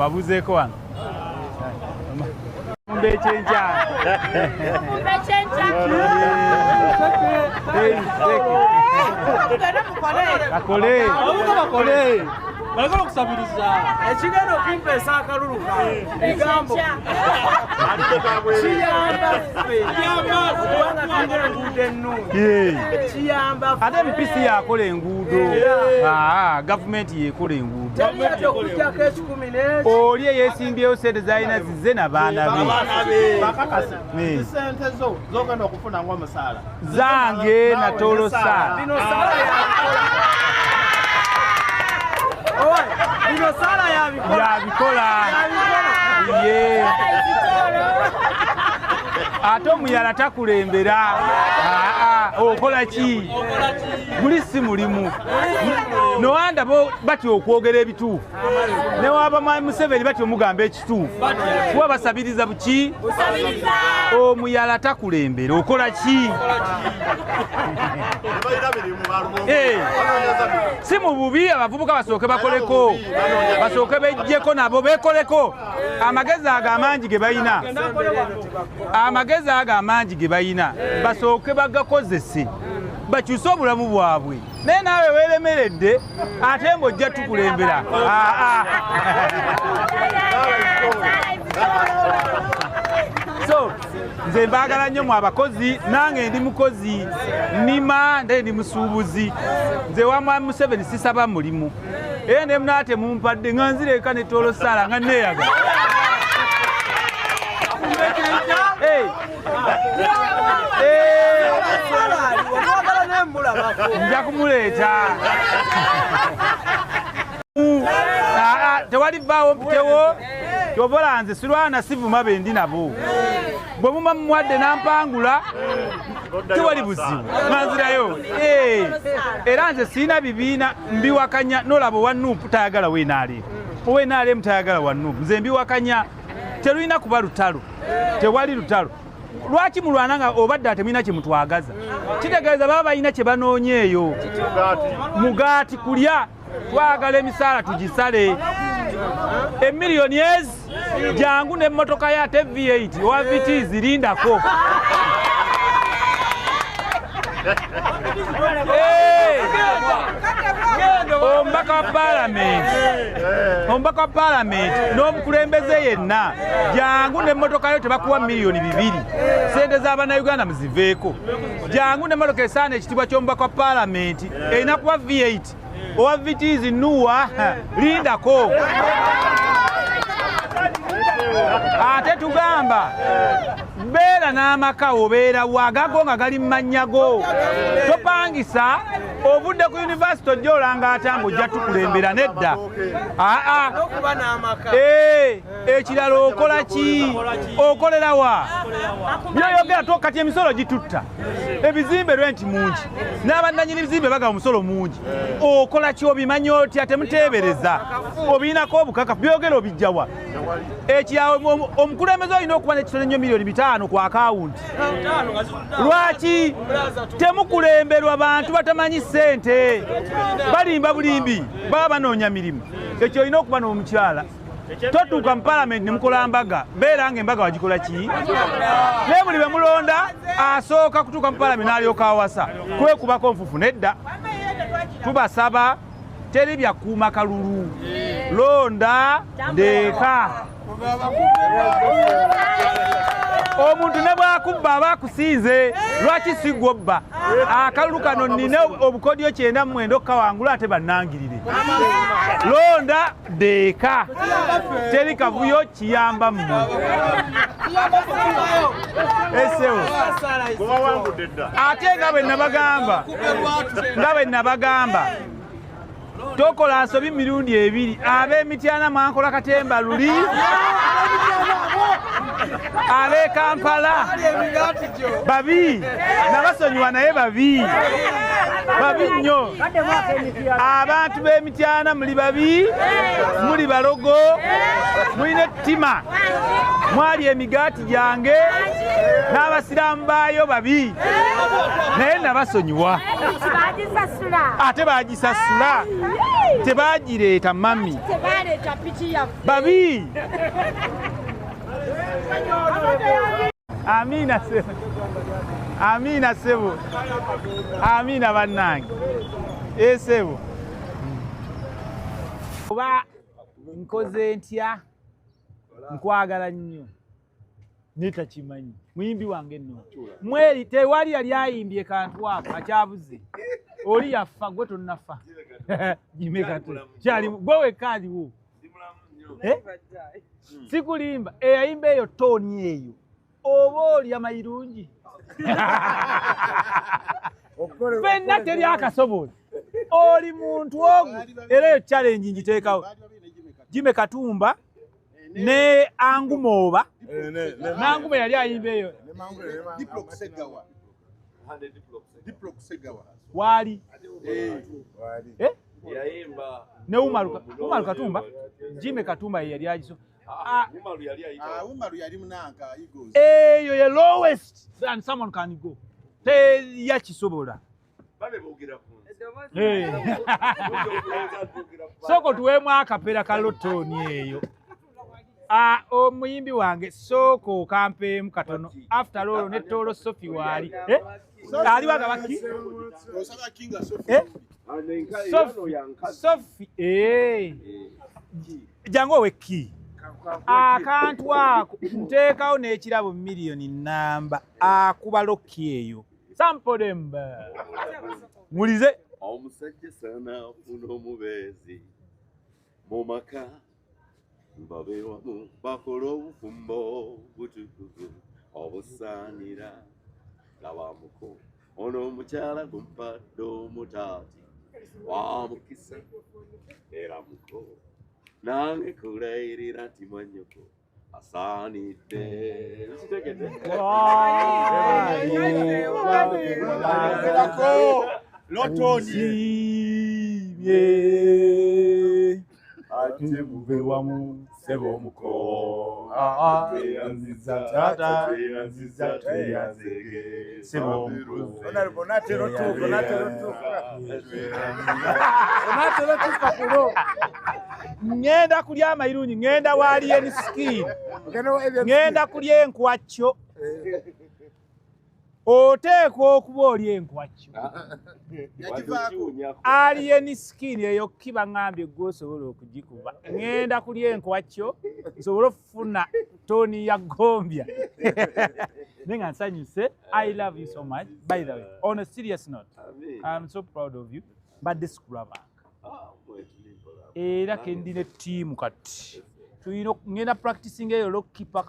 babuzeeko wano mbechenja bakole Bagala okusabiriza ekigenda okumpesa akalulu kawe egambo kiyamba ate mpisi yakola enguudo gavumenti yekola enguudo oli eyeesimbyewo sente zalina zize nabaana be sente zo zogenda okufuna ng'omusaala zange natolosa bino sala yabikola ate omuyala takulembera okola ki guli si mulimu nowanda bo batya okwogera ebituufu newaba Museveni batya omugamba ekituufu kuba basabiriza buki omuyala takulembera okola ki si mu bubi abavubuka basooke bakoleko basooke bejjeko nabo bekoleko amagezi ago amangi ge balina amagezi ago amangi ge balina basooke bagakozese bakyuse obulamu bwabwe naye naawe weeremeredde ate ng'ojja tukulembera so nze mbaagala nnyo mu abakozi nange ndi mukozi nnima ndaye ndi musuubuzi nze wamwa Museveni sisaba mulimu era ne munaate mumpadde nga nzireka ne tolosaala nga neeyaga nja kumuleeta tewali vaawo mpitewo kyobola nze sirwana sivuma bendi nabo bwe muma mumwadde nampangula tewali buzibu manzirayo era nze sirina bibiina mbiwakanya nolaba owa Nuupu tayagala wenaaleemu tayagala wa Nuupu nze mbiwakanya terulina kuba lutalo tewali lutalo lwaki mulwana nga obadde ate mulina kye mutwagaza kitegeeza baba balina kye banoonyeeyo mugaati kulya twagala emisaala tugisale emiliyoni ezi jangu n'emmotoka ya ate V8 owa VT zirindako ombaka wa palamenti n'omukulembeze yenna jangu n'emmotoka yo tebakuwa miliyoni 2 sente z'abannayuganda muziveeko jangu n'emmotoka esaana ekitibwa ky'omubaka wa palamenti erina kuwa V8 owa VT zinuwa lindako ate tugamba beera n'amaka obeera wagago nga gali mmanyago topangisa ovudde ku yunivasite ojja olanga atanga ojja tukulembera nedda ekirala okola ki okolera wa byoyogera kati emisolo gitutta ebizimbe renti mungi n'abannanyini bizimbe bagaba omusolo mungi okola ki obimanyi otya temuteebereza obiinako obukakafu byogera obijjawa ekyawe omukulembeze olina okuba n'ekitono nnyo miliyoni 5 ku akawunti lwaki temukulemberwa bantu batamanyi ssente balimba bulimbi baba banoonya mirimu ekyo olina okuba n'omukyala totuuka mu palamenti ne mukola mbaga beera nga embaga wagikola ki naye buli be mulonda asooka kutuuka mu palamenti n'alyoka awasa kwekubako nfufu nedda tubasaba teri byakuuma kalulu londa ndeeka omuntu ne bwakubba aba akusinze lwaki sigwobba akalulu kano nnina obukodyo 99 okukawangula ate bannangirire londa ndeeka teri kavuyo kiyamba mmwe esewo ate nga bwe nabagamba tokola nsobi mirundi 2 ab'Emityana mwankola katemba luli ab'e Kampala babi nabasonyiwa naye babi nnyo abantu b'Emityana muli babi muli balogo mulina ettima mwali emigaati gyange n'abasiraamu baayo babi naye nabasonyiwa ate baagisasula tebaagireeta mami babi. Amina sebo, amina sebo, amina bannange esebo. Oba nkoze ntya nkwagala nnyo nitakimanyi muyimbi wange nno mweri tewali yali ayimbye kantu ako akyabuze oli yafa gwe tonnafa jimekatu kyali gwe wekaaliwo sikulimba eyayimba eyo tooni eyo oba oli amayirungi fenna teri akasobola oli muntu ogu era eyo challenge njiteekawo Jime Katumba ne Angumooba Nanguma yali ayimba eyo wali ne Umaru Katumba Jime Katumba yali agiso Umaru yali munanka Eagles eyo ye lowest and someone can go te yakisobola soko tuwemu akapera kalotoni eyo omuyimbi wange soko kampeemu katono after all ne Tolo Sophie wali ali bagabaki osaba kinga Sophie jango weki akantu ako nteekawo n'ekirabo miliyoni namba akuba lokki eyo sampodemba mulize omusajja sana afuna omubeezi mu maka babe wamu bakola obufumbo butukuvu obusaanira labamuko ono omukyala gumpadde omutaati wamukisa era muko nange kulayirira nti mwanyoko asaanidde lotoni ate muve wamu sebo muko yanziza tata yanziza yanzege sebo muko onatero kulo ngenda kulya amayirungi ngenda wali enskin ngenda kulya enkwacyo oteekwa okuba oli enkwacyo alien skin eyo kiba ngambye gwosobola okugikuba ngenda kulya enkwacyo nsobola okufuna toni ya gombya nenga nsanyuse. I love you so much. By the way, on a serious note, I'm so proud of you. But this grabber era kendi ne team kati ngenda practicing eyo lock keeper